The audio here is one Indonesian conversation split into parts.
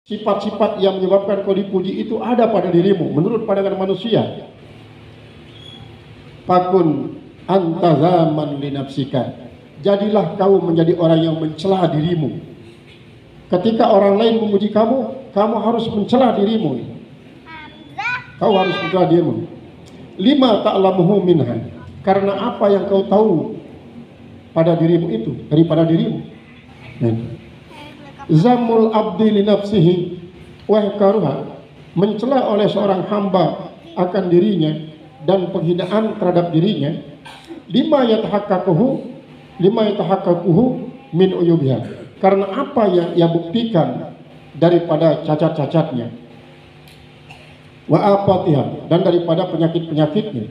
sifat-sifat yang menyebabkan kau dipuji itu ada pada dirimu menurut pandangan manusia. Fakun anta zaman li nafsika, jadilah kau menjadi orang yang mencela dirimu. Ketika orang lain memuji kamu, kamu harus mencela dirimu. Kau harus mencela dirimu. Lima ta'lamuhu minha, karena apa yang kau tahu pada dirimu itu, daripada dirimu. Zamul abdi li nafsihi wa karuha, mencela oleh seorang hamba akan dirinya dan penghinaan terhadap dirinya. Lima yatahaqqaquhu min uyubiha, karena apa yang ia buktikan daripada cacat-cacatnya. Wa afatiha, dan daripada penyakit-penyakitnya.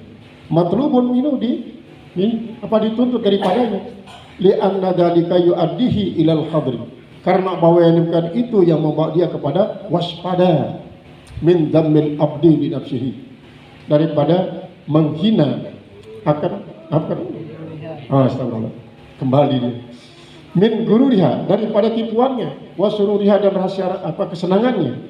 Matlubun minhu dituntut daripadanya. Li anna dzalika yu'addihi ilal hadri, karena bahwa yang demikian itu yang membawa dia kepada waspada. Min dhammil abdi li nafsihi, daripada menghina akan apa? Astagfirullah. Kembali dia. Min gururiha, daripada tipuannya, wasururiha, dan rahasia kesenangannya.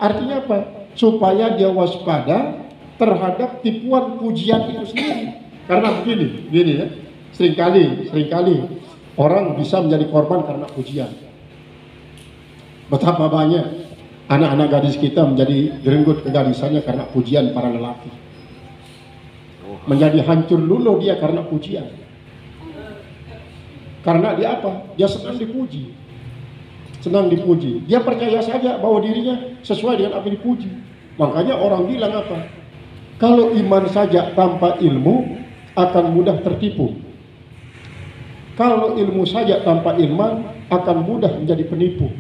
Artinya apa? Supaya dia waspada terhadap tipuan pujian itu sendiri. Karena begini ya. Seringkali orang bisa menjadi korban karena pujian. Betapa banyak anak-anak gadis kita menjadi gerenggut kegadisannya karena pujian para lelaki. Menjadi hancur luluh dia karena pujian. Karena dia apa? Dia senang dipuji. Dia percaya saja bahwa dirinya sesuai dengan apa yang dipuji. Makanya orang bilang apa? Kalau iman saja tanpa ilmu akan mudah tertipu. Kalau ilmu saja tanpa iman akan mudah menjadi penipu.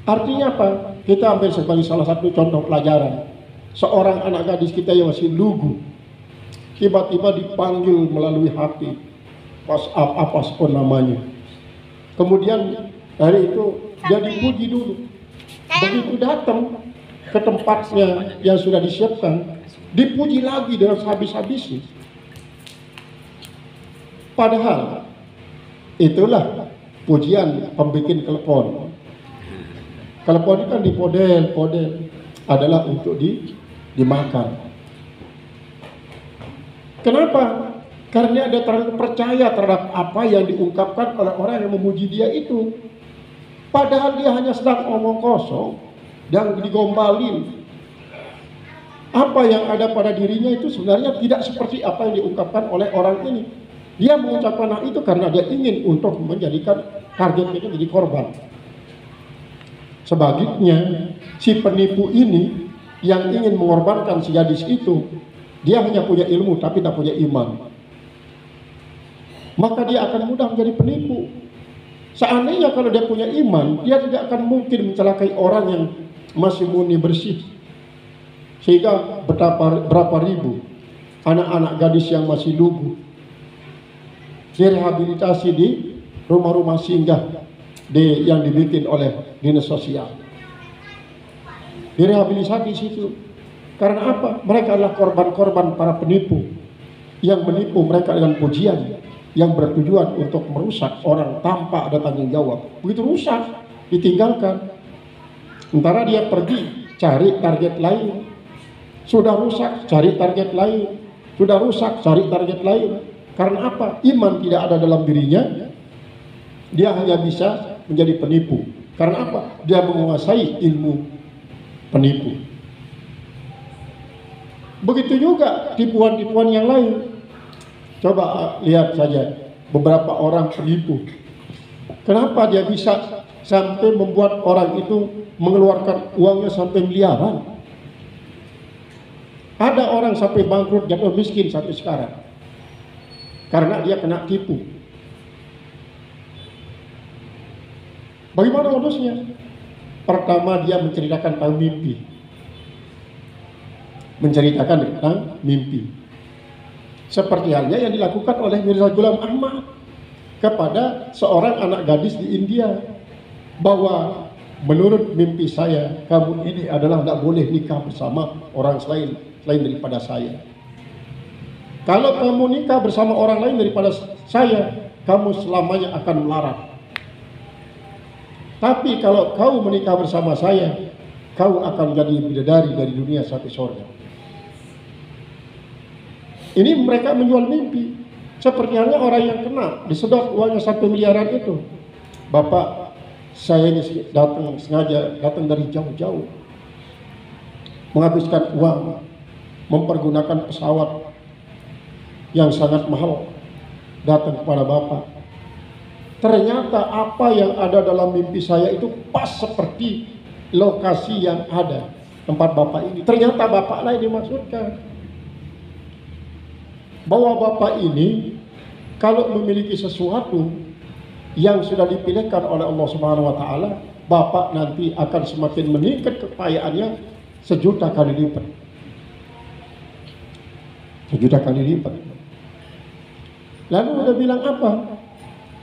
Artinya apa? Kita ambil sebagai salah satu contoh pelajaran. Seorang anak gadis kita yang masih lugu, tiba-tiba dipanggil melalui HP, WhatsApp, apa pun namanya. Kemudian hari itu dia dipuji dulu. Begitu datang ke tempatnya yang sudah disiapkan, dipuji lagi dengan habis-habisnya. Padahal itulah pujian pembikin telepon. Telepon itu kan dipodel adalah untuk dimakan. Kenapa? Karena dia terlalu percaya terhadap apa yang diungkapkan oleh orang yang memuji dia itu. Padahal dia hanya sedang omong kosong dan digombalin. Apa yang ada pada dirinya itu sebenarnya tidak seperti apa yang diungkapkan oleh orang ini. Dia mengucapkan hal itu karena dia ingin untuk menjadikan targetnya itu jadi korban. Sebaliknya, si penipu ini yang ingin mengorbankan si gadis itu, dia hanya punya ilmu tapi tidak punya iman. Maka dia akan mudah menjadi penipu. Seandainya kalau dia punya iman, dia tidak akan mungkin mencelakai orang yang masih murni bersih. Sehingga berapa ribu anak-anak gadis yang masih lugu direhabilitasi di rumah-rumah singgah yang dibikin oleh dinas sosial. Direhabilitasi di situ. Karena apa? Mereka adalah korban-korban para penipu yang menipu mereka dengan pujian yang bertujuan untuk merusak orang tanpa ada tanggung jawab. Begitu rusak, ditinggalkan. Sementara dia pergi cari target lain. Sudah rusak, cari target lain. Sudah rusak, cari target lain. Karena apa? Iman tidak ada dalam dirinya. Dia hanya bisa menjadi penipu. Karena apa? Dia menguasai ilmu penipu. Begitu juga tipuan-tipuan yang lain. Coba lihat saja beberapa orang penipu. Kenapa dia bisa sampai membuat orang itu mengeluarkan uangnya sampai miliaran? Ada orang sampai bangkrut, jatuh miskin sampai sekarang karena dia kena tipu. Bagaimana modusnya? Pertama, dia menceritakan tentang mimpi. Menceritakan tentang mimpi. Seperti halnya yang dilakukan oleh Mirza Ghulam Ahmad kepada seorang anak gadis di India, bahwa menurut mimpi saya, kamu ini adalah tidak boleh nikah bersama orang selain daripada saya. Kalau kamu nikah bersama orang lain daripada saya, kamu selamanya akan melarat. Tapi kalau kau menikah bersama saya, kau akan jadi bidadari dari dunia sampai surga. Ini mereka menjual mimpi. Seperti halnya orang yang kena disedot uangnya sampai miliaran itu. Bapak, saya ini sengaja datang dari jauh-jauh, menghabiskan uang, mempergunakan pesawat yang sangat mahal, datang kepada Bapak. Ternyata apa yang ada dalam mimpi saya itu pas seperti lokasi yang ada tempat Bapak ini. Ternyata Bapak lain dimaksudkan. Bahwa Bapak ini kalau memiliki sesuatu yang sudah dipilihkan oleh Allah Subhanahu wa taala, Bapak nanti akan semakin meningkat kekayaannya 1.000.000 kali lipat. 1.000.000 kali lipat. Lalu dia bilang apa?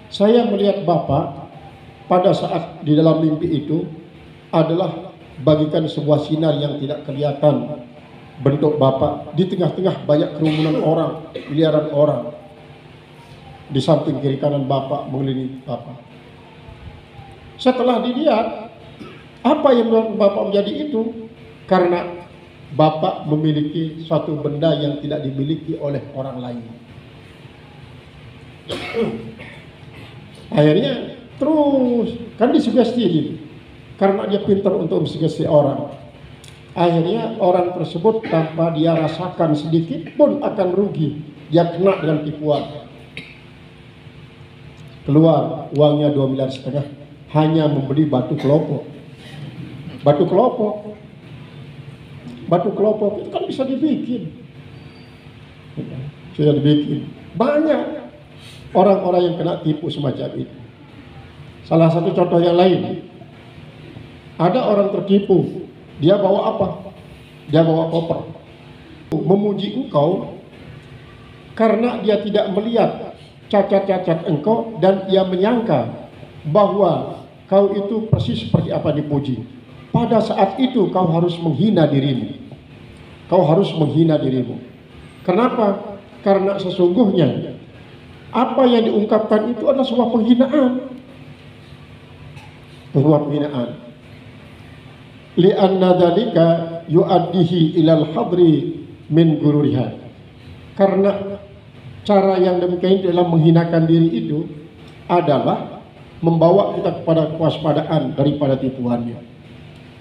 Saya melihat Bapak pada saat di dalam mimpi itu adalah bagikan sebuah sinar yang tidak kelihatan bentuk Bapak di tengah-tengah banyak kerumunan orang, miliaran orang. Di samping kiri kanan Bapak mengelilingi Bapak. Setelah dilihat, apa yang membuat Bapak menjadi itu? Karena Bapak memiliki suatu benda yang tidak dimiliki oleh orang lain. Akhirnya terus kan disugesti gitu. Karena dia pintar untuk mensugesti orang. Akhirnya orang tersebut tanpa dia rasakan sedikit pun akan rugi. Dia kena dengan tipuan. Keluar uangnya 2,5 miliar hanya membeli batu kelopok. Batu kelopok. Batu kelopok itu kan bisa dibikin. Sudah dibikin. Banyak orang-orang yang kena tipu semacam itu. Salah satu contoh yang lain. Ada orang tertipu. Dia bawa apa? Dia bawa koper. Memuji engkau karena dia tidak melihat cacat-cacat engkau dan ia menyangka bahwa kau itu persis seperti apa dipuji. Pada saat itu kau harus menghina dirimu. Kau harus menghina dirimu. Kenapa? Karena sesungguhnya apa yang diungkapkan itu adalah sebuah penghinaan. Sebuah penghinaan. Li'anna dzalika yu'addihi ilal hadri min gururiha. Karena cara yang demikian dalam menghinakan diri itu adalah membawa kita kepada kewaspadaan daripada tipuannya.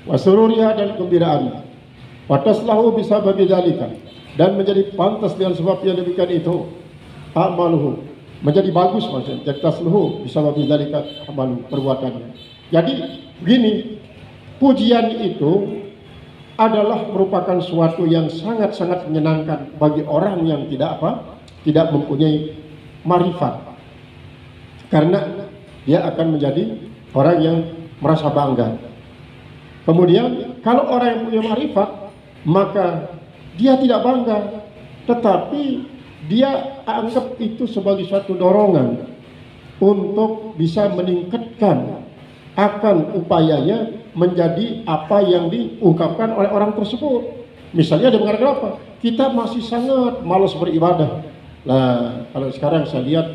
Wasururiha dan kegembiraannya. Wataslahu bisababi dzalika dan menjadi pantas dengan sebab yang demikian itu amaluhu menjadi bagus maksudnya. Jadi tasluhu bisababi dzalika amalu perbuatannya. Jadi begini, pujian itu adalah merupakan suatu yang sangat-sangat menyenangkan bagi orang yang tidak mempunyai marifat, karena dia akan menjadi orang yang merasa bangga. Kemudian kalau orang yang punya marifat, maka dia tidak bangga, tetapi dia anggap itu sebagai suatu dorongan untuk bisa meningkatkan akan upayanya menjadi apa yang diungkapkan oleh orang tersebut. Misalnya dia mengatakan apa? Kita masih sangat malas beribadah. Nah, kalau sekarang saya lihat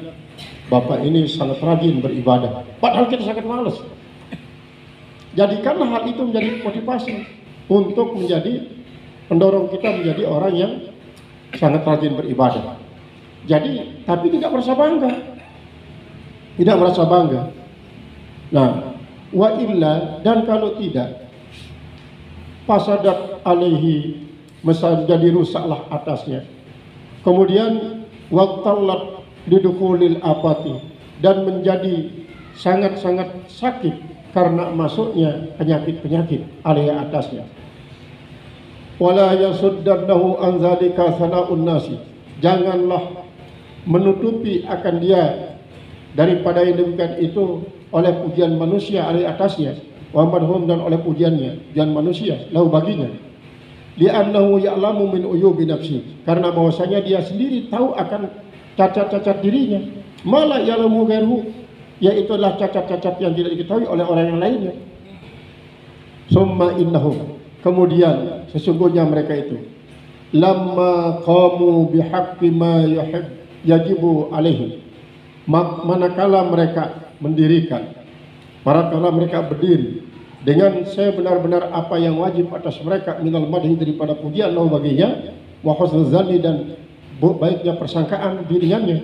Bapak ini sangat rajin beribadah, padahal kita sangat malas. Jadikanlah hal itu menjadi motivasi untuk menjadi pendorong kita menjadi orang yang sangat rajin beribadah. Jadi, tapi tidak merasa bangga. Tidak merasa bangga. Nah, wa illa, dan kalau tidak, fasadat alaihi, menjadi rusaklah atasnya. Kemudian waqtallat lidukhulil apati, dan menjadi sangat-sangat sakit karena masuknya penyakit-penyakit alaihi atasnya. Wala yasuddannahu an dzalika sana'un nasi, janganlah menutupi akan dia daripada yang demikian itu oleh pujian manusia alaihi atasnya, wa madhum, dan oleh pujiannya pujian manusia lahu baginya. Li'annahu ya'lamu min uyubi nafsi, karena bahwasanya dia sendiri tahu akan cacat-cacat dirinya. Mala ya'lamu ghairuhu, yaitu adalah cacat-cacat yang tidak diketahui oleh orang yang lainnya. Summa innahum, kemudian sesungguhnya mereka itu lamma qamu bihaqqi ma yajibu alaihi, manakala mereka mendirikan Para kala mereka berdiri dengan saya benar-benar apa yang wajib atas mereka minal madhi daripada pujian Allah baginya, wa husnul zanni dan baiknya persangkaan dirinya,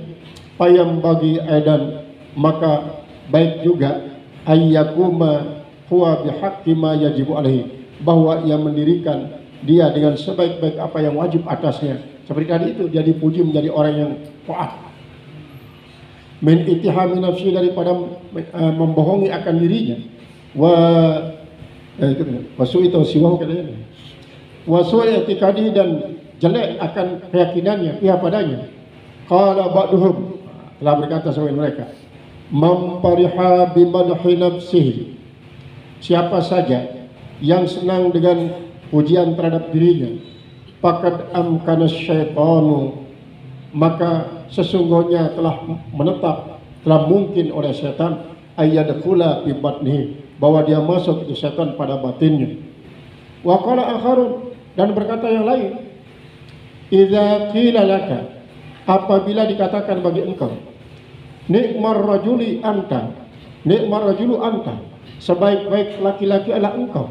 payam bagi aidan maka baik juga ayyakuma huwa bihaqqi ma yajibu alaihi, bahwa ia mendirikan dia dengan sebaik-baik apa yang wajib atasnya. Seperti tadi itu dia dipuji menjadi orang yang taat. Min ittihami nafsi, daripada membohongi akan dirinya, wasu itu siwah katanya, wasu i'tiqadi dan jelek akan keyakinannya pihak padanya. Qala ba'duhum, telah berkata sebagian mereka, mampariha bimadhi nafsihi, siapa saja yang senang dengan pujian terhadap dirinya, faqad amkana syaitanu, maka sesungguhnya telah menetap, telah mungkin oleh setan ayyadkhula fi batnihi, bahwa dia masuk itu setan pada batinnya. Wa qala akharun, dan berkata yang lain, idza qila laka, apabila dikatakan bagi engkau, nikmar rajuli anta, nikmar rajulu anta, sebaik-baik laki-laki adalah engkau,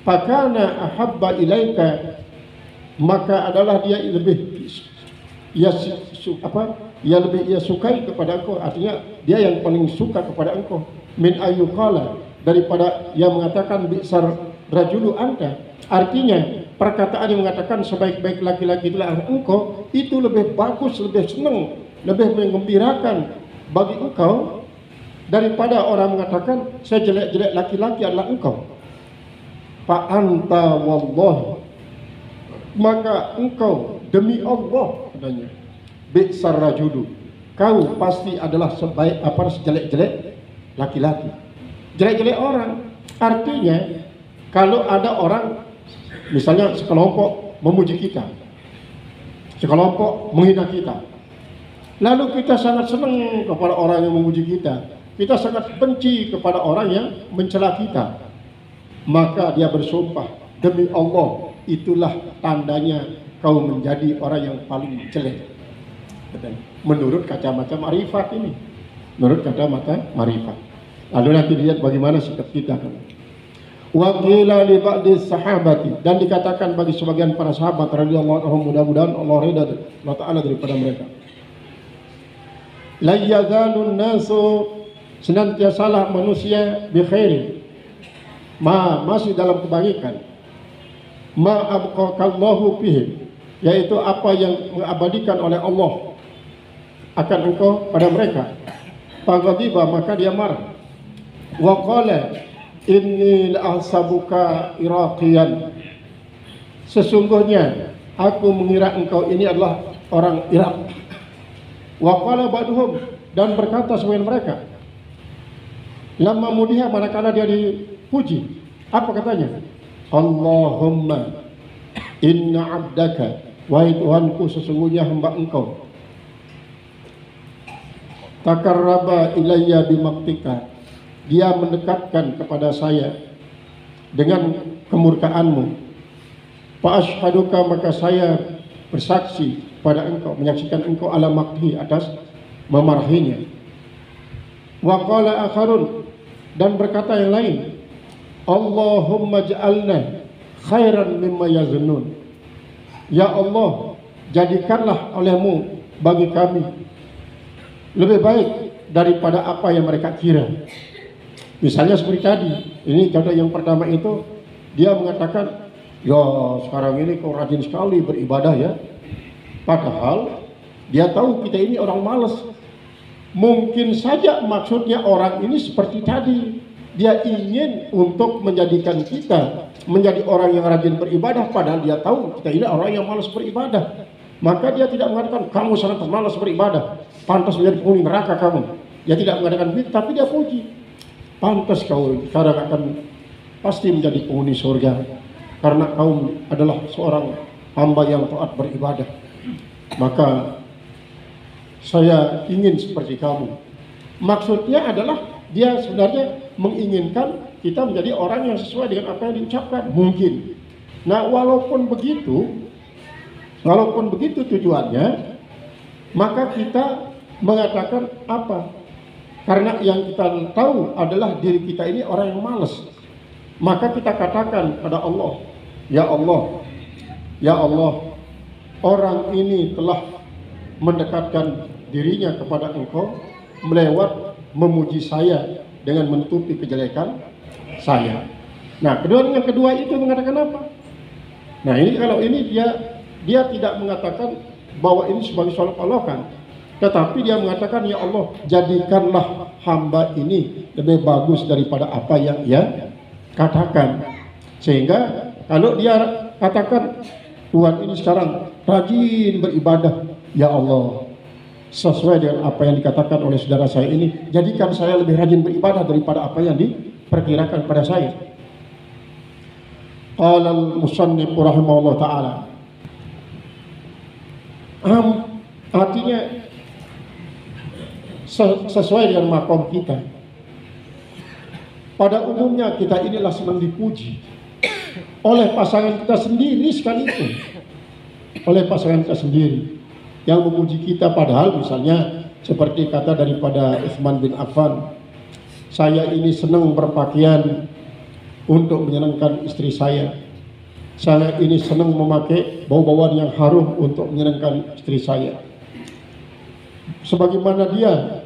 fakana ahabba ilaika, maka adalah dia lebih lebih sukai kepada engkau, artinya dia yang paling suka kepada engkau, min ayyuqala, daripada yang mengatakan bi'sar rajulu anta, artinya perkataan yang mengatakan sebaik-baik laki-laki itulah engkau, itu lebih bagus, lebih senang, lebih menggembirakan bagi engkau daripada orang mengatakan sejelek-jelek laki-laki adalah engkau. Fa anta wallahi, maka engkau demi Allah katanya, bi'sar rajulu, kau pasti adalah sejelek-jelek laki-laki, jelek-jelek orang. Artinya kalau ada orang misalnya sekelompok memuji kita, sekelompok menghina kita, lalu kita sangat senang kepada orang yang memuji kita, kita sangat benci kepada orang yang mencela kita, maka dia bersumpah, demi Allah, itulah tandanya kau menjadi orang yang paling jelek. Menurut kacamata marifat ini, menurut kacamata marifat. Lalu nanti lihat bagaimana sikap kita. Wa qila li ba'di sahabati, dan dikatakan bagi sebagian para sahabat radhiyallahu anhum, mudah-mudahan Allah ridha Allah taala daripada mereka, la yazalun nasu, senantiasalah manusia bi khairin, masih dalam kebaikan, ma abqakallahu fihi, yaitu apa yang mengabadikan oleh Allah akan engkau pada mereka. Faghadiba, maka dia marah. Wa qala inni la'asabuka iraqiyan, sesungguhnya aku mengira engkau ini adalah orang Irak. Wa qala ba'duhum, dan berkata sebagian mereka, lamma mudiha, manakala dia dipuji, apa katanya? Allahumma inna abdaka, wahai Tuhanku, sesungguhnya hamba engkau, takarraba ilayya bimaktika, dia mendekatkan kepada saya dengan kemurkaanmu. Fa ashhaduka, maka saya bersaksi pada engkau, menyaksikan engkau ala makti, atas memarahinya. Wa qala akharun, dan berkata yang lain, Allahumma ja'alna khairan mimma yazunnun, ya Allah, jadikanlah olehmu bagi kami lebih baik daripada apa yang mereka kira. Misalnya seperti tadi, ini contoh yang pertama itu, dia mengatakan, ya sekarang ini kau rajin sekali beribadah ya, padahal dia tahu kita ini orang malas. Mungkin saja maksudnya orang ini seperti tadi, dia ingin untuk menjadikan kita menjadi orang yang rajin beribadah, padahal dia tahu kita ini orang yang malas beribadah. Maka dia tidak mengatakan kamu sangat malas beribadah, pantas menjadi penghuni neraka kamu. Dia tidak mengatakan begitu, tapi dia puji, pantas kau sekarang akan pasti menjadi penghuni surga, karena kau adalah seorang hamba yang taat beribadah. Maka saya ingin seperti kamu. Maksudnya adalah dia sebenarnya menginginkan kita menjadi orang yang sesuai dengan apa yang diucapkan, mungkin. Nah, walaupun begitu tujuannya, maka kita mengatakan apa? Karena yang kita tahu adalah diri kita ini orang yang malas. Maka kita katakan pada Allah, ya Allah, ya Allah, orang ini telah mendekatkan dirinya kepada Engkau melewat memuji saya dengan menutupi kejelekan saya. Nah, yang kedua itu mengatakan apa? Nah, ini kalau ini dia tidak mengatakan bahwa ini sebagai solok-olokan, tetapi dia mengatakan, ya Allah, jadikanlah hamba ini lebih bagus daripada apa yang ia katakan. Sehingga kalau dia katakan, Tuhan ini sekarang rajin beribadah, ya Allah, sesuai dengan apa yang dikatakan oleh saudara saya ini, jadikan saya lebih rajin beribadah daripada apa yang diperkirakan pada saya. Qala al-musannif rahimahullah ta'ala, artinya sesuai dengan makom kita. Pada umumnya kita inilah senang dipuji oleh pasangan kita sendiri sekalipun, oleh pasangan kita sendiri yang memuji kita, padahal misalnya seperti kata daripada Utsman bin Affan, saya ini senang berpakaian untuk menyenangkan istri saya ini senang memakai bau-bauan yang harum untuk menyenangkan istri saya. Sebagaimana dia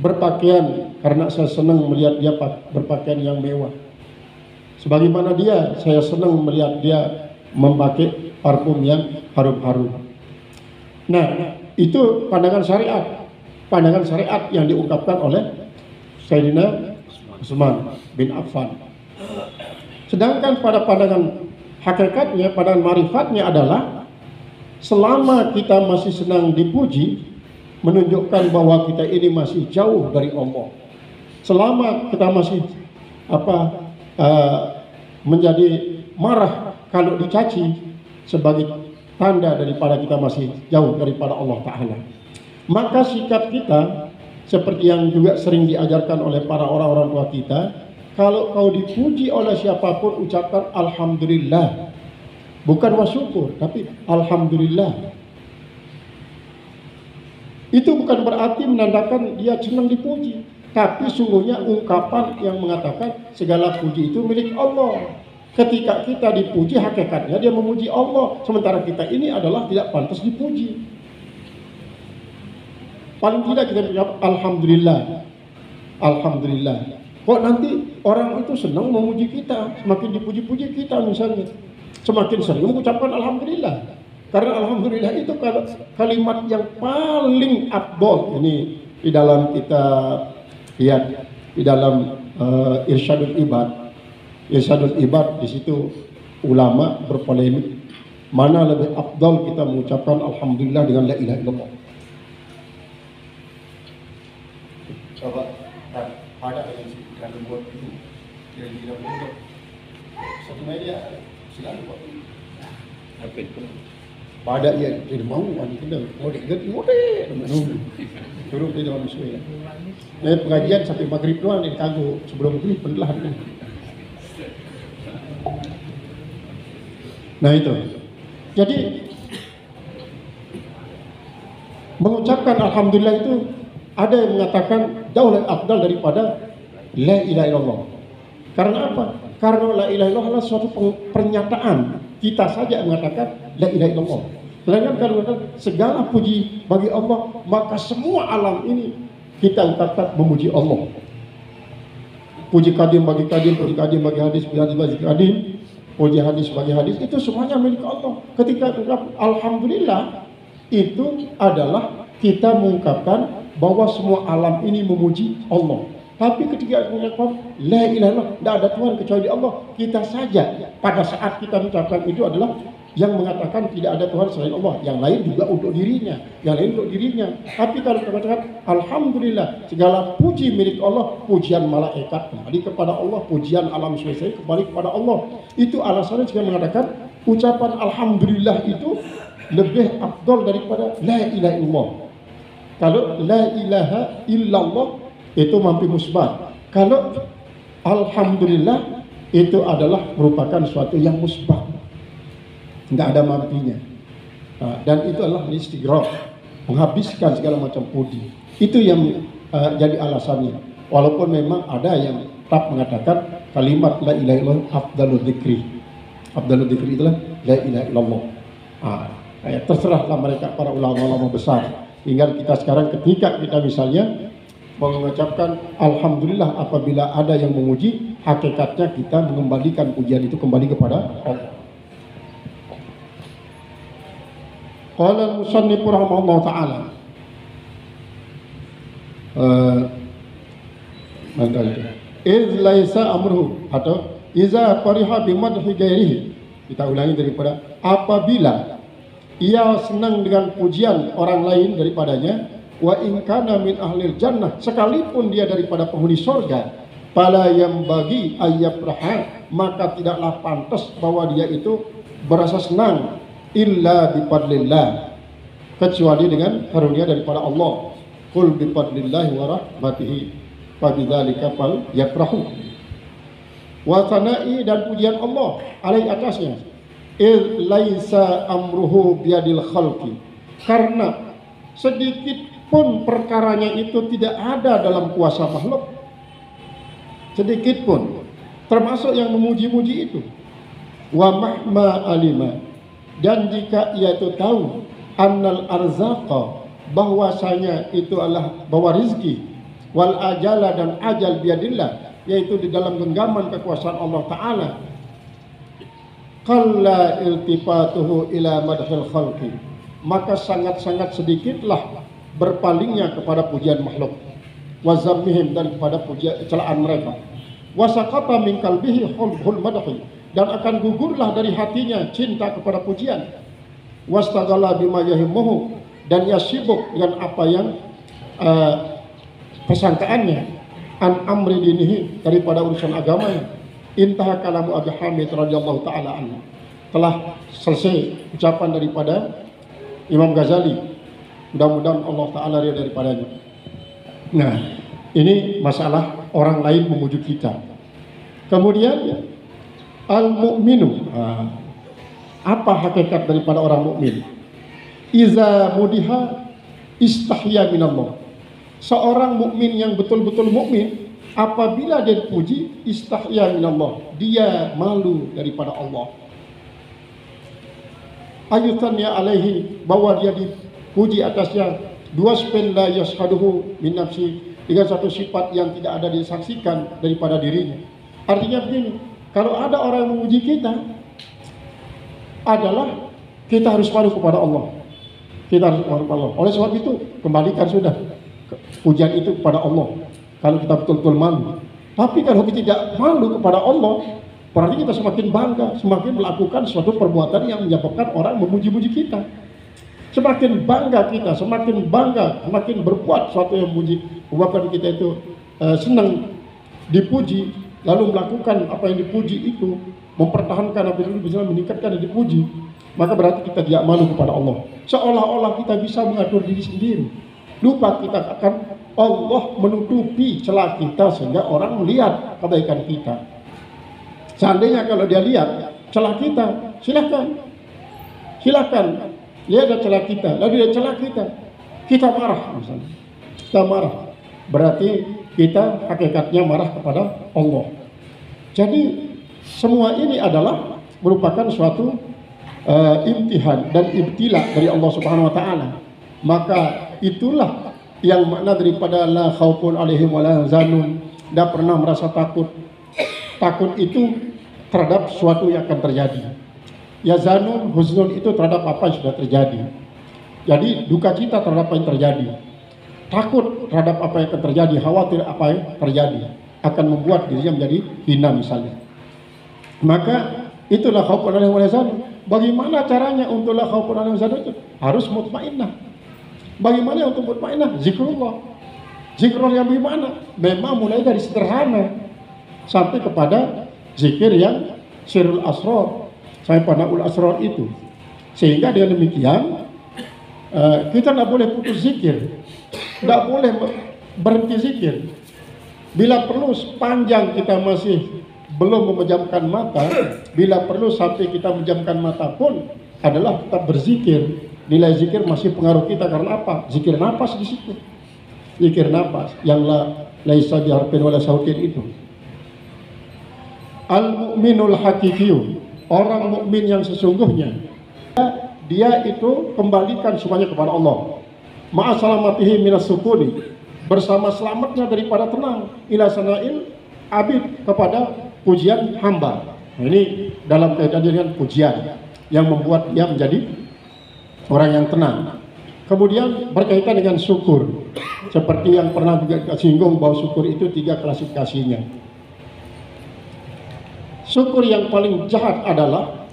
berpakaian karena saya senang melihat dia berpakaian yang mewah. Sebagaimana dia, saya senang melihat dia memakai parfum yang harum-harum. Nah, itu pandangan syariat yang diungkapkan oleh Sayyidina Utsman bin Affan. Sedangkan pada pandangan hakikatnya, pandangan marifatnya adalah selama kita masih senang dipuji, menunjukkan bahwa kita ini masih jauh dari Allah. Selama kita masih menjadi marah kalau dicaci, sebagai tanda daripada kita masih jauh daripada Allah Ta'ala. Maka sikap kita seperti yang juga sering diajarkan oleh para orang-orang tua kita, kalau kau dipuji oleh siapapun, ucapkan Alhamdulillah. Bukan wasyukur, tapi Alhamdulillah. Itu bukan berarti menandakan dia senang dipuji, tapi sungguhnya ungkapan yang mengatakan segala puji itu milik Allah. Ketika kita dipuji, hakikatnya dia memuji Allah, sementara kita ini adalah tidak pantas dipuji. Paling tidak kita menjawab Alhamdulillah, Alhamdulillah. Kok nanti orang itu senang memuji kita, semakin dipuji-puji kita misalnya, semakin sering mengucapkan Alhamdulillah. Karena Alhamdulillah itu kalimat yang paling afdol. Ini di dalam kita lihat di dalam Irsyadul Ibad, di situ ulama berpolemik mana lebih afdal kita mengucapkan Alhamdulillah dengan la ilaha illallah. Coba ada yang buat itu kira-kira untuk satu media silakan buat apa itu pada ya tidak mau ani kita mau deh turun di dalam suya. Nah, pengajian sampai maghrib doang di Kago, sebelum maghrib perlahan. Nah itu. Jadi mengucapkan Alhamdulillah itu ada yang mengatakan jauh lebih afdal daripada la ilaha illallah. Karena apa? Karena la ilaha illallah adalah suatu pernyataan. Kita saja mengatakan la ilaha illallah. Sedangkan kalau segala puji bagi Allah, maka semua alam ini kita ucapkan memuji Allah. Puji kadim bagi kadim, puji kadim bagi hadis, puji hadis bagi kadim, puji hadis bagi hadis, itu semuanya milik Allah. Ketika kita Alhamdulillah, itu adalah kita mengungkapkan bahwa semua alam ini memuji Allah. Tapi ketika mengucapkan la ilaha illallah, tidak ada Tuhan kecuali Allah, kita saja pada saat kita mengucapkan itu adalah yang mengatakan tidak ada Tuhan selain Allah, yang lain juga untuk dirinya, yang lain untuk dirinya. Tapi kalau kita katakan Alhamdulillah, segala puji milik Allah, pujian malaikat kembali kepada Allah, pujian alam semesta kembali kepada Allah. Itu alasannya jika mengatakan ucapan Alhamdulillah itu lebih afdal daripada la ilaha illallah. Kalau la ilaha illallah itu mampu musbat. Kalau Alhamdulillah itu adalah merupakan suatu yang musbat, nggak ada mampinya. Nah, dan itu adalah istighraq, menghabiskan segala macam puji. Itu yang jadi alasannya. Walaupun memang ada yang tetap mengatakan kalimat la ilaha illallah afdalul dzikri. Afdalul dzikri itulah la ilaha illallah. Terserahlah mereka para ulama-ulama besar. Hingga kita sekarang ketika kita misalnya mengucapkan alhamdulillah apabila ada yang memuji, hakikatnya kita mengembalikan pujian itu kembali kepada Allah. Qala al-musannif rahimahullah ta'ala iz laisa amruhu atau iza fariha bimadhi ghairihi. Kita ulangi daripada apabila ia senang dengan pujian orang lain daripadanya, wa in kana min ahlil jannah, sekalipun dia daripada penghuni surga, fala yang bagi ayyafraha, maka tidaklah pantas bahwa dia itu berasa senang illa bifadlillah, kecuali dengan karunia daripada Allah. Qul bifadlillahi wa rahmatihi fa bidzalika fal yafrahu. Wa sana'i, dan pujian Allah alaihi atasnya, il laisa amruhu biadil khalqi, karena sedikit pun perkaranya itu tidak ada dalam kuasa makhluk, sedikit pun, termasuk yang memuji-muji itu. Wa mahma alima, dan jika ia itu tahu annal arzaqa, bahwasanya itu adalah bahwa rizki, wal ajala, dan ajal biadillah, yaitu di dalam genggaman kekuasaan Allah Ta'ala, qalla iltifatuhu ila madhil khalqi, maka sangat-sangat sedikitlah berpalingnya kepada pujian makhluk, wa zammihim, dan kepada pujian celaan mereka, wa saqata min qalbihi hubbul madhi, dan akan gugurlah dari hatinya cinta kepada pujian, wastaghala bima yahimmuhu, dan ia sibuk dengan apa yang persangkaannya, an amri dinihi, daripada urusan agamanya. Intah kalamu Abi Hamid radhiyallahu taala anhu, telah selesai ucapan daripada Imam Ghazali, mudah-mudahan Allah taala ridha daripadanya. Nah, ini masalah orang lain memuji kita. Kemudian al-mu'minu, apa hakikat daripada orang mukmin? Iza mudiha istahya minallah, seorang mukmin yang betul-betul mukmin, apabila dia dipuji, istahya minallah, dia malu daripada Allah. Ayutannya alaihi, bahwa dia dipuji atasnya, dua spin la yashaduhu min nafsi, dengan satu sifat yang tidak ada disaksikan daripada dirinya. Artinya begini, kalau ada orang yang memuji kita, adalah kita harus malu kepada Allah. Kita harus malu kepada Allah. Oleh sebab itu, kembalikan sudah pujian itu kepada Allah, kalau kita betul-betul malu. Tapi kalau kita tidak malu kepada Allah, berarti kita semakin bangga, semakin melakukan suatu perbuatan yang menyebabkan orang memuji-muji kita. Semakin bangga kita, semakin bangga, semakin berbuat suatu yang menyebabkan kita itu senang dipuji, lalu melakukan apa yang dipuji itu, mempertahankan apa yang bisa meningkatkan dan dipuji, maka berarti kita tidak malu kepada Allah. Seolah-olah kita bisa mengatur diri sendiri, lupa kita akan Allah menutupi celah kita sehingga orang melihat kebaikan kita. Seandainya kalau dia lihat celah kita, silakan lihat ada celah kita, lalu dia celah kita marah misalnya, kita marah, berarti kita hakikatnya marah kepada Allah. Jadi semua ini adalah merupakan suatu imtihan dan ibtila dari Allah Subhanahu wa taala. Maka itulah yang makna daripada la khaufun alaihim wa la yahzanun, tidak pernah merasa takut. Takut itu terhadap sesuatu yang akan terjadi. Yazanun, huznun itu terhadap apa yang sudah terjadi. Jadi duka cita terhadap apa yang terjadi. Takut terhadap apa yang akan terjadi, khawatir apa yang terjadi, akan membuat dirinya menjadi hina misalnya. Maka itulah khaufun alaihim wa la yahzanun. Bagaimana caranya untuk la khaufun alaihim wa la yahzanun? Harus mutmainnah. Bagaimana untuk mutmainnah? Zikrullah. Zikrullah yang bagaimana? Memang mulai dari sederhana sampai kepada zikir yang sirrul asrar, sampai pada ul asrar itu. Sehingga dengan demikian kita tidak boleh putus zikir, tidak boleh berhenti zikir. Bila perlu sepanjang kita masih belum memejamkan mata, bila perlu sampai kita memejamkan mata pun adalah tetap berzikir. Nilai zikir masih pengaruh kita, karena apa? Zikir nafas di situ. zikir nafas yang laisa biharfin wala sautin itu. Al-mu'minul haqiqiyyu, orang mukmin yang sesungguhnya, dia itu kembalikan semuanya kepada Allah. Ma'asalamatihi minas sukuni, bersama selamatnya daripada tenang, ila sana'il abid, kepada pujian hamba. Nah, ini dalam kaitan dengan pujian yang membuat dia menjadi orang yang tenang. Kemudian berkaitan dengan syukur, seperti yang pernah juga singgung bahwa syukur itu 3 klasifikasinya. Syukur yang paling jahat adalah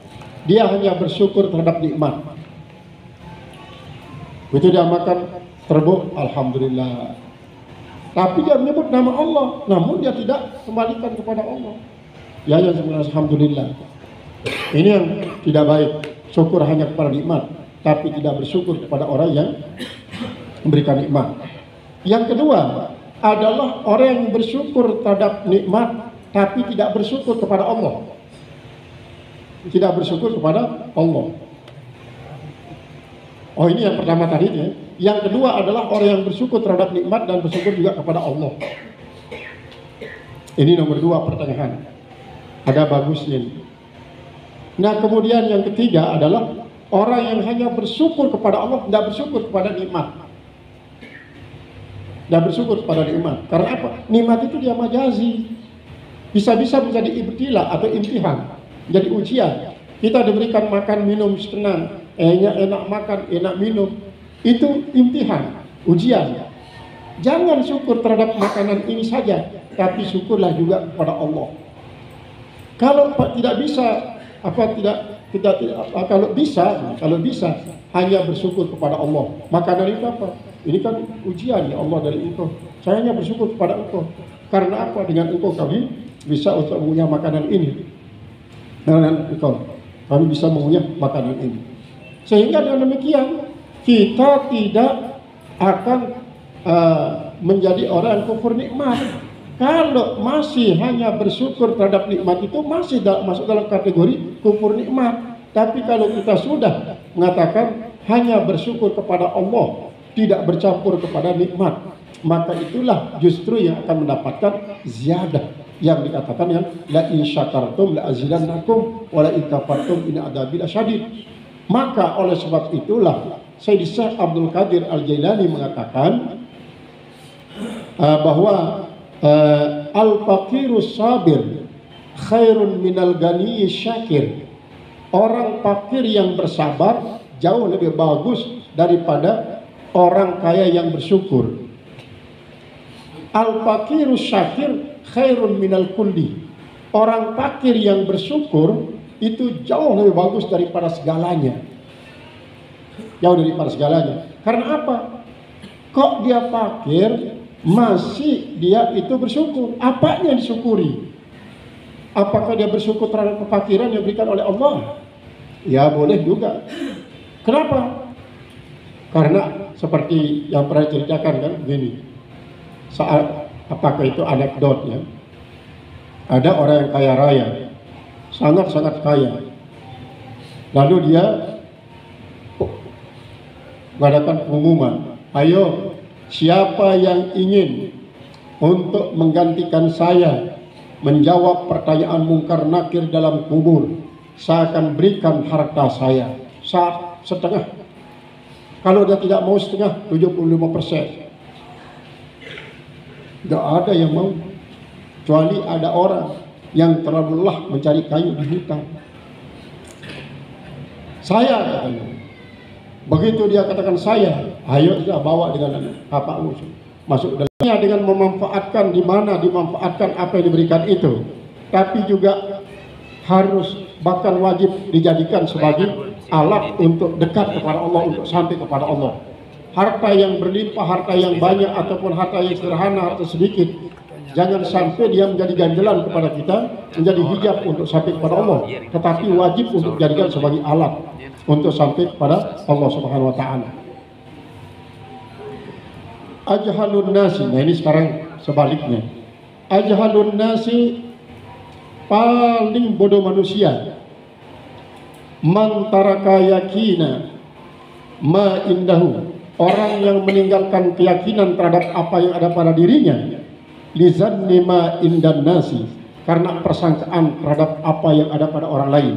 dia hanya bersyukur terhadap nikmat. Begitu dia makan terbuk, alhamdulillah. Tapi dia menyebut nama Allah, namun dia tidak kembalikan kepada Allah. Ya, yang sebenarnya alhamdulillah. Ini yang tidak baik. Syukur hanya kepada nikmat, tapi tidak bersyukur kepada orang yang memberikan nikmat. Yang kedua adalah orang yang bersyukur terhadap nikmat tapi tidak bersyukur kepada Allah. Tidak bersyukur kepada Allah. Oh, ini yang pertama tadi ya. Yang kedua adalah orang yang bersyukur terhadap nikmat dan bersyukur juga kepada Allah. Ini nomor 2 pertengahan. Ada bagusnya. Nah, kemudian yang ketiga adalah orang yang hanya bersyukur kepada Allah, tidak bersyukur kepada nikmat. Tidak bersyukur kepada nikmat. Karena apa? Nikmat itu dia majazi. Bisa-bisa menjadi ibtila atau imtihan, jadi ujian. Kita diberikan makan minum senang, enak makan, enak minum, itu imtihan, ujian. Jangan syukur terhadap makanan ini saja, tapi syukurlah juga kepada Allah. Kalau tidak bisa, kalau bisa hanya bersyukur kepada Allah. Makanan itu apa? Ini kan ujian ya Allah dari Engkau. Saya hanya bersyukur kepada Engkau. Karena apa? Dengan Engkau kami bisa untuk mengunyah makanan ini. Dengan Engkau kami bisa mengunyah makanan ini. Sehingga dengan demikian kita tidak akan menjadi orang yang kufur nikmat. Kalau masih hanya bersyukur terhadap nikmat itu masih masuk dalam kategori kufur nikmat. Tapi kalau kita sudah mengatakan hanya bersyukur kepada Allah, tidak bercampur kepada nikmat, maka itulah justru yang akan mendapatkan ziyadah, yang dikatakan yang la in syakartum la azidannakum wa la in kafartum in adabi lasyadid. Maka oleh sebab itulah Sayyid Syekh Abdul Qadir Al-Jailani mengatakan bahwa al-faqirus sabir khairun minal ghani syakir. Orang fakir yang bersabar jauh lebih bagus daripada orang kaya yang bersyukur. Al-faqirus syakir khairun minal kulli. Orang fakir yang bersyukur itu jauh lebih bagus daripada segalanya. Jauh daripada segalanya. Karena apa? Kok dia fakir masih dia itu bersyukur? Apanya yang disyukuri? Apakah dia bersyukur terhadap kefakiran yang diberikan oleh Allah? Ya boleh juga. Kenapa? Karena seperti yang pernah ceritakan kan begini. Saat apakah itu anekdot ya? Ada orang yang kaya raya, sangat-sangat kaya. Lalu dia mengadakan pengumuman, ayo siapa yang ingin untuk menggantikan saya menjawab pertanyaan mungkar nakir dalam kubur, saya akan berikan harta saya setengah. Kalau dia tidak mau setengah, 75%. Tidak ada yang mau, kecuali ada orang yang terlalu lelah mencari kayu di hutan. Saya katanya. Begitu dia katakan saya, ayo sudah bawa dengan apa masuk dalamnya dengan memanfaatkan di mana dimanfaatkan apa yang diberikan itu. Tapi juga harus bahkan wajib dijadikan sebagai alat untuk dekat kepada Allah, untuk sampai kepada Allah. Harta yang berlimpah, harta yang banyak ataupun harta yang sederhana atau sedikit, jangan sampai dia menjadi ganjelan kepada kita, menjadi hijab untuk sampai kepada Allah, tetapi wajib untuk dijadikan sebagai alat untuk sampai kepada Allah Subhanahu wa taala. Ajhalun nasi, nah ini sekarang sebaliknya. Ajhalun nasi, paling bodoh manusia, man taraka yakina ma indahu orang yang meninggalkan keyakinan terhadap apa yang ada pada dirinya, lizanni ma indan nasi, karena persangkaan terhadap apa yang ada pada orang lain.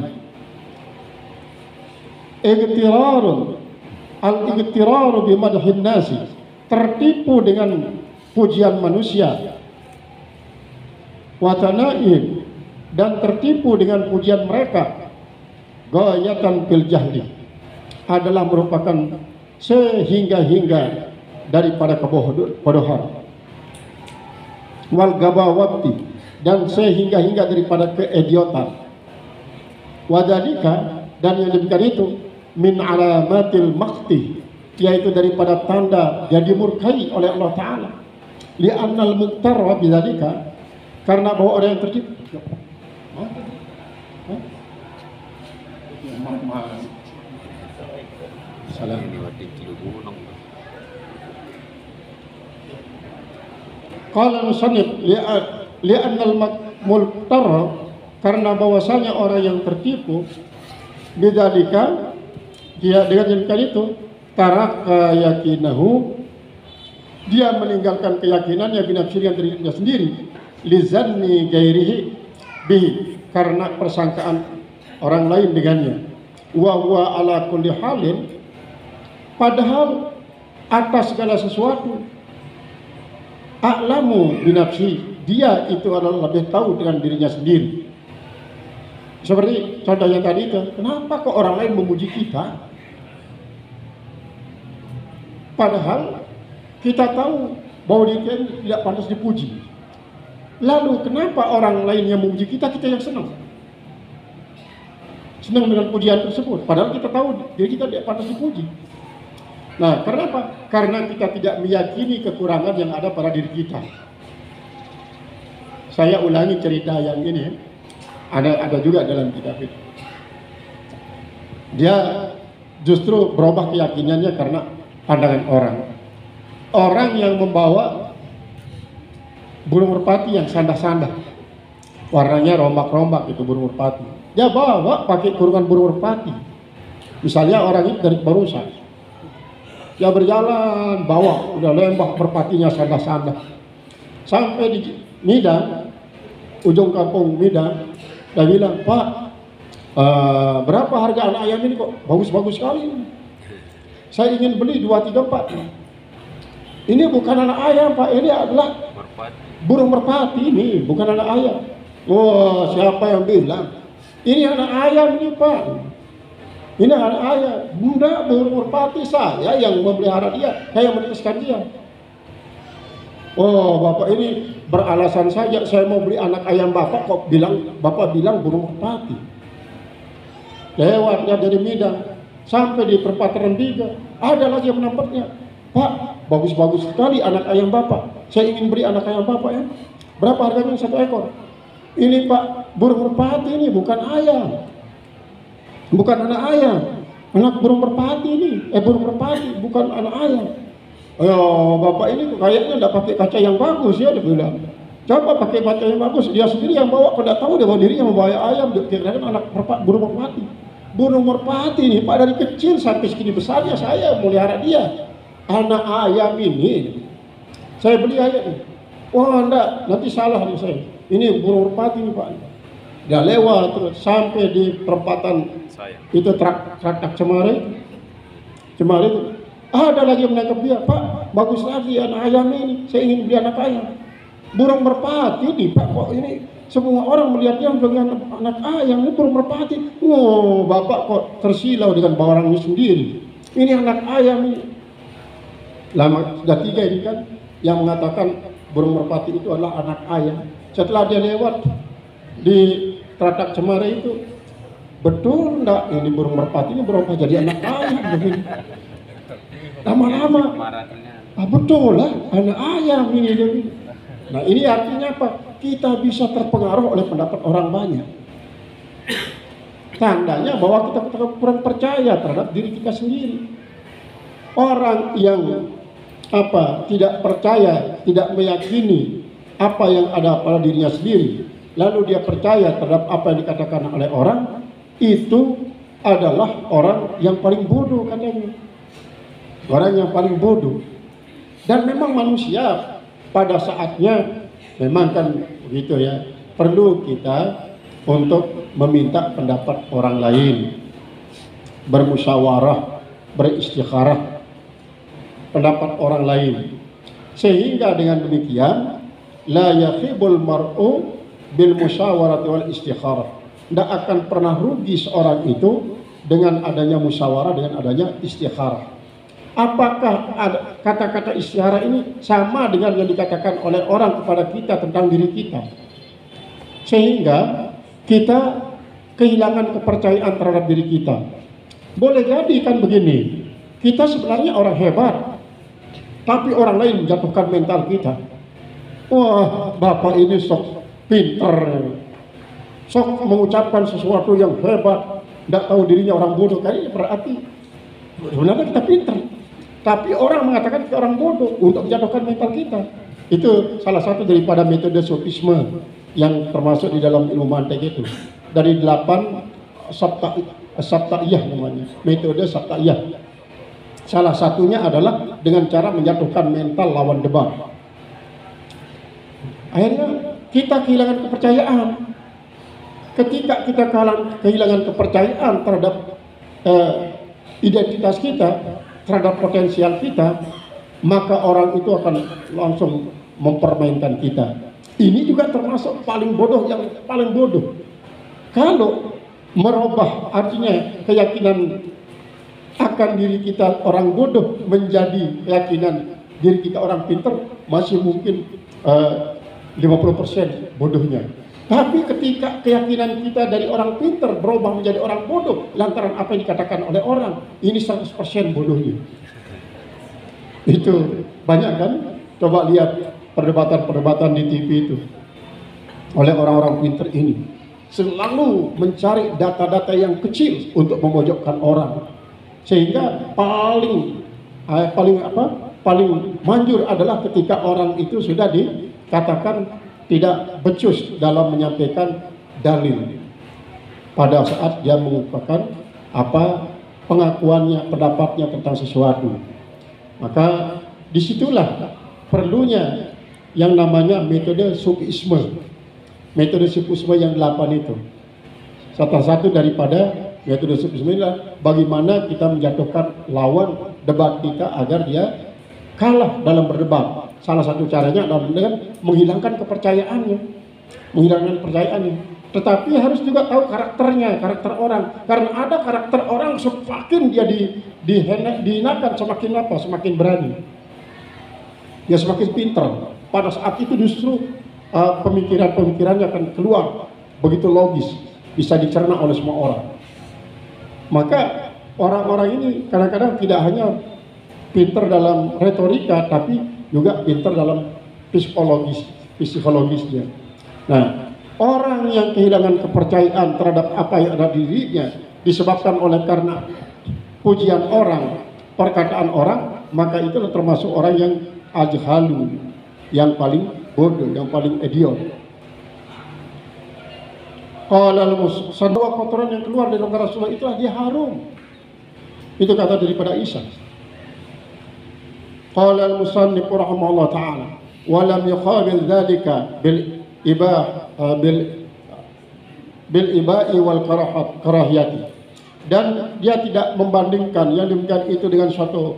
Igtirarun al-igtiraru bimadhin nasi, tertipu dengan pujian manusia. Watanaim, dan tertipu dengan pujian mereka. Ghayatan fil jahli, adalah merupakan sehingga-hingga daripada kebodohan. Wal gabawati, dan sehingga-hingga daripada keidiotan. Wadalika, dan yang demikian itu min alamatil maqti, yaitu daripada tanda dia dimurkai oleh Allah Ta'ala. Li'annal muqtarra bidzalika, karena bahwa orang yang tertipu. Salam. Qala musannif li'annal muqtarra, karena bahwasanya orang yang tertipu bidzalika, dia dengan demikian itu taraka yakinahu, dia meninggalkan keyakinannya binafsihi, yang dirinya sendiri, lizanni gairihi bihi, karena persangkaan orang lain dengannya. Wa huwa ala kulli halin, padahal atas segala sesuatu, a'lamu binafsi, dia itu adalah lebih tahu dengan dirinya sendiri. Seperti contoh yang tadi itu, kenapa kok orang lain memuji kita? Padahal kita tahu bahwa dia tidak pantas dipuji. Lalu kenapa orang lain yang memuji kita, kita yang senang? Senang dengan pujian tersebut, padahal kita tahu diri kita tidak pantas dipuji. Nah, kenapa? Karena kita tidak meyakini kekurangan yang ada pada diri kita. Saya ulangi cerita yang ini. Ada juga dalam kitab itu. Dia justru berubah keyakinannya karena pandangan orang. Orang yang membawa burung merpati yang sandah-sandah, warnanya rombak-rombak, itu burung merpati. Dia bawa pakai kurungan burung merpati. Misalnya orang itu dari Barusan, dia berjalan bawa udah lembah merpatinya sandah-sandah sampai di Midang, ujung kampung Midang. Dia bilang, Pak, berapa harga anak ayam ini kok bagus-bagus sekali? Saya ingin beli 2, 3, 4. Ini bukan anak ayam, Pak, ini adalah burung merpati, ini bukan anak ayam. Oh, siapa yang bilang? Ini anak ayam ini, Pak. Ini anak ayam. Bunda, burung merpati, saya yang memelihara dia, saya yang menetaskan dia. Oh, Bapak ini beralasan saja, saya mau beli anak ayam Bapak, kok Bapak bilang burung merpati. Lewatnya dari Midang sampai di perempatan 3, ada lagi yang menampaknya. Pak, bagus-bagus sekali anak ayam Bapak, saya ingin beli anak ayam Bapak ya. Berapa harganya 1 ekor? Ini Pak, burung merpati ini, bukan ayam, bukan anak ayam, anak burung merpati ini, burung merpati, bukan anak ayam. Oh, Bapak ini kayaknya tidak pakai kaca yang bagus ya, dia bilang. Coba pakai kaca yang bagus. Dia sendiri yang bawa, tidak tahu dia bawa dirinya membawa ayam. Dia kira-kira anak burung merpati. Burung merpati ini, Pak, dari kecil sampai segini besarnya saya melihara dia. Anak ayam ini, saya beli ayam ini. Wah, enggak, nanti salah nih saya. Ini burung merpati ini, Pak. Dia lewat terus sampai di perempatan itu traktak Cemari itu. Ada lagi yang menangkap dia, Pak, bagus lagi anak ayam ini, saya ingin beli anak ayam. Burung merpati ini, Pak, kok ini semua orang melihatnya dengan anak ayam, ini burung merpati. Oh, Bapak kok tersilau dengan barangnya sendiri. Ini anak ayam ini. Lama sudah 3 ini kan yang mengatakan burung merpati itu adalah anak ayam. Setelah dia lewat di traktak Cemari itu, betul enggak ini burung merpati ini berubah jadi anak ayam begini. Lama-lama, betul lah, anak ayam ini. Nah, ini artinya apa? Kita bisa terpengaruh oleh pendapat orang banyak. Tandanya bahwa kita kurang percaya terhadap diri kita sendiri. Orang yang tidak percaya, tidak meyakini apa yang ada pada dirinya sendiri, lalu dia percaya terhadap apa yang dikatakan oleh orang, itu adalah orang yang paling bodoh katanya. orang yang paling bodoh. Dan memang manusia pada saatnya memang kan begitu ya, perlu kita untuk meminta pendapat orang lain, bermusyawarah, beristikharah pendapat orang lain, sehingga dengan demikian la yakhibul mar'u bil musyawarati wal istikharah, tidak akan pernah rugi seorang itu dengan adanya musyawarah, dengan adanya istikharah. Apakah kata-kata istikharah ini sama dengan yang dikatakan oleh orang kepada kita tentang diri kita, sehingga kita kehilangan kepercayaan terhadap diri kita? Boleh jadi kan begini, kita sebenarnya orang hebat, tapi orang lain menjatuhkan mental kita. Wah, bapak ini sok pinter, sok mengucapkan sesuatu yang hebat, tidak tahu dirinya orang bodoh. Kayaknya berarti sebenarnya kita pinter, tapi orang mengatakan kita orang bodoh untuk menjatuhkan mental kita. Itu salah satu daripada metode sofisme yang termasuk di dalam ilmu mantek itu. Dari 8 sabtaiyah namanya, metode sabtaiyah. Salah satunya adalah dengan cara menjatuhkan mental lawan debat. Akhirnya kita kehilangan kepercayaan. Ketika kita kehilangan kepercayaan terhadap identitas kita, terhadap potensial kita, maka orang itu akan langsung mempermainkan kita. Ini juga termasuk paling bodoh, yang paling bodoh. Kalau merubah artinya keyakinan akan diri kita orang bodoh menjadi keyakinan diri kita orang pintar, masih mungkin 50% bodohnya. Tapi ketika keyakinan kita dari orang pintar berubah menjadi orang bodoh lantaran apa yang dikatakan oleh orang, ini 100% bodohnya. Itu banyak kan? Coba lihat perdebatan-perdebatan di TV itu oleh orang-orang pintar ini. Selalu mencari data-data yang kecil untuk memojokkan orang. Sehingga paling manjur adalah ketika orang itu sudah dikatakan tidak becus dalam menyampaikan dalil pada saat dia mengungkapkan pengakuannya, pendapatnya tentang sesuatu. Maka disitulah perlunya yang namanya metode sufisme. Metode sufisme yang 8 itu. Salah satu daripada metode sufisme adalah bagaimana kita menjatuhkan lawan debat kita agar dia kalah dalam berdebat. Salah satu caranya adalah dengan menghilangkan kepercayaannya, Tetapi harus juga tahu karakternya, karakter orang. Karena ada karakter orang semakin dia dihinakan, semakin berani. Dia semakin pintar. Pada saat itu justru pemikiran-pemikirannya akan keluar begitu logis, bisa dicerna oleh semua orang. Maka orang-orang ini kadang-kadang tidak hanya pintar dalam retorika, tapi juga pintar dalam psikologisnya. Nah, orang yang kehilangan kepercayaan terhadap apa yang ada di dirinya disebabkan oleh karena pujian orang, perkataan orang, maka itu termasuk orang yang ajhalu, yang paling bodoh, yang paling idiot. Kalau semua kotoran yang keluar dari rongga Rasulullah itulah dia harum. Itu kata daripada Isa. Qala al-musannif rahimahullah ta'ala wa lam yuqabil dzalika bil iba'i wal karahiyati, dan dia tidak membandingkan yang demikian itu dengan suatu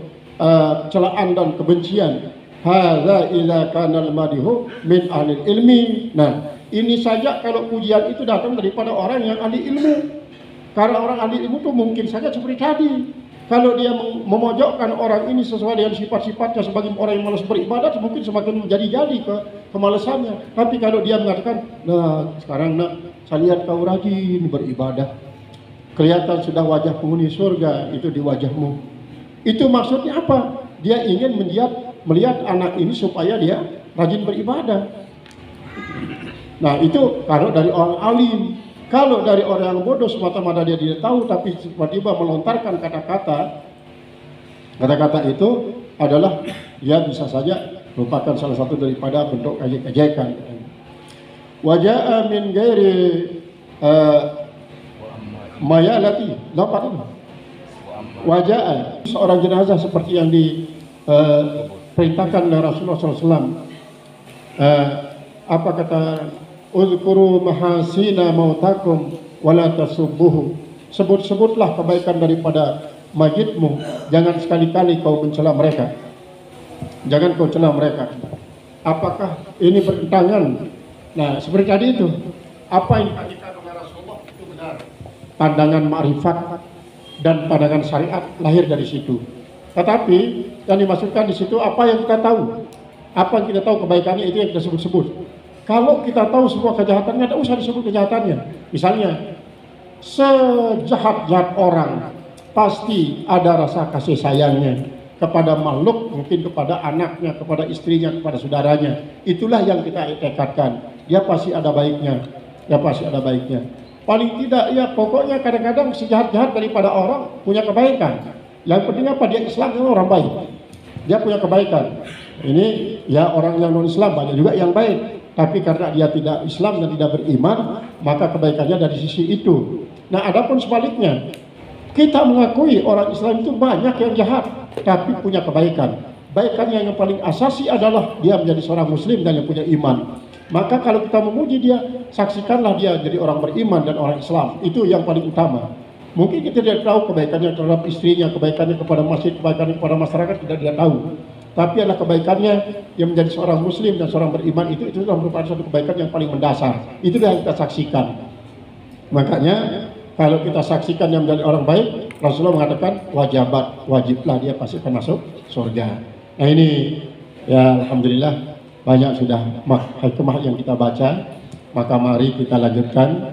celaan dan kebencian. Hadza idza kana al-madihu min ahli ilmi. Nah, ini saja kalau pujian itu datang daripada orang yang ahli ilmu. Karena orang ahli ilmu itu mungkin saja seperti tadi. Kalau dia memojokkan orang ini sesuai dengan sifat-sifatnya sebagai orang yang malas beribadah, mungkin semakin menjadi-jadi kemalasannya. Tapi kalau dia mengatakan, nah sekarang nak, saya lihat kau rajin beribadah, kelihatan sudah wajah penghuni surga itu di wajahmu. Itu maksudnya apa? Dia ingin melihat anak ini supaya dia rajin beribadah. Nah itu kalau dari orang alim. Kalau dari orang yang bodoh semata-mata dia tidak tahu, tapi tiba-tiba melontarkan kata-kata itu adalah dia bisa saja merupakan salah satu daripada bentuk kejekan. Waja'a min ghairi mayalati, Wajah seorang jenazah seperti yang diperintahkan oleh Rasulullah SAW. Apa kata, uzkuru mahasina mautakum wala tasubbuhu. Sebut-sebutlah kebaikan daripada mayitmu, jangan sekali-kali kau mencela mereka. Jangan kau cela mereka. Apakah ini bertentangan? Nah, seperti tadi itu, apa yang dikatakan oleh Rasulullah itu benar. Pandangan ma'rifat dan pandangan syariat lahir dari situ. Tetapi yang dimaksudkan di situ apa yang kita tahu. Apa yang kita tahu kebaikannya itu yang kita sebut-sebut. Kalau kita tahu semua kejahatannya, tidak usah disebut kejahatannya. Misalnya, sejahat-jahat orang pasti ada rasa kasih sayangnya kepada makhluk, mungkin kepada anaknya, kepada istrinya, kepada saudaranya. Itulah yang kita tekadkan. Dia pasti ada baiknya. Dia pasti ada baiknya. Paling tidak ya pokoknya kadang-kadang sejahat-jahat daripada orang punya kebaikan. Yang penting apa? Dia Islam, dia orang baik. Dia punya kebaikan. Ini ya orang yang non Islam banyak juga yang baik. Tapi karena dia tidak Islam dan tidak beriman, maka kebaikannya dari sisi itu. Nah, adapun sebaliknya, kita mengakui orang Islam itu banyak yang jahat, tapi punya kebaikan. Kebaikannya yang paling asasi adalah dia menjadi seorang Muslim dan yang punya iman. Maka kalau kita memuji dia, saksikanlah dia jadi orang beriman dan orang Islam. Itu yang paling utama. Mungkin kita tidak tahu kebaikannya terhadap istrinya, kebaikannya kepada masjid, kebaikannya kepada masyarakat, tidak tahu. Tapi adalah kebaikannya yang menjadi seorang Muslim dan seorang beriman itu adalah merupakan suatu kebaikan yang paling mendasar. Itu yang kita saksikan. Makanya kalau kita saksikan yang menjadi orang baik, Rasulullah mengatakan wajiblah dia pasti akan masuk surga. Nah ini ya alhamdulillah banyak sudah hikmah yang kita baca. Maka mari kita lanjutkan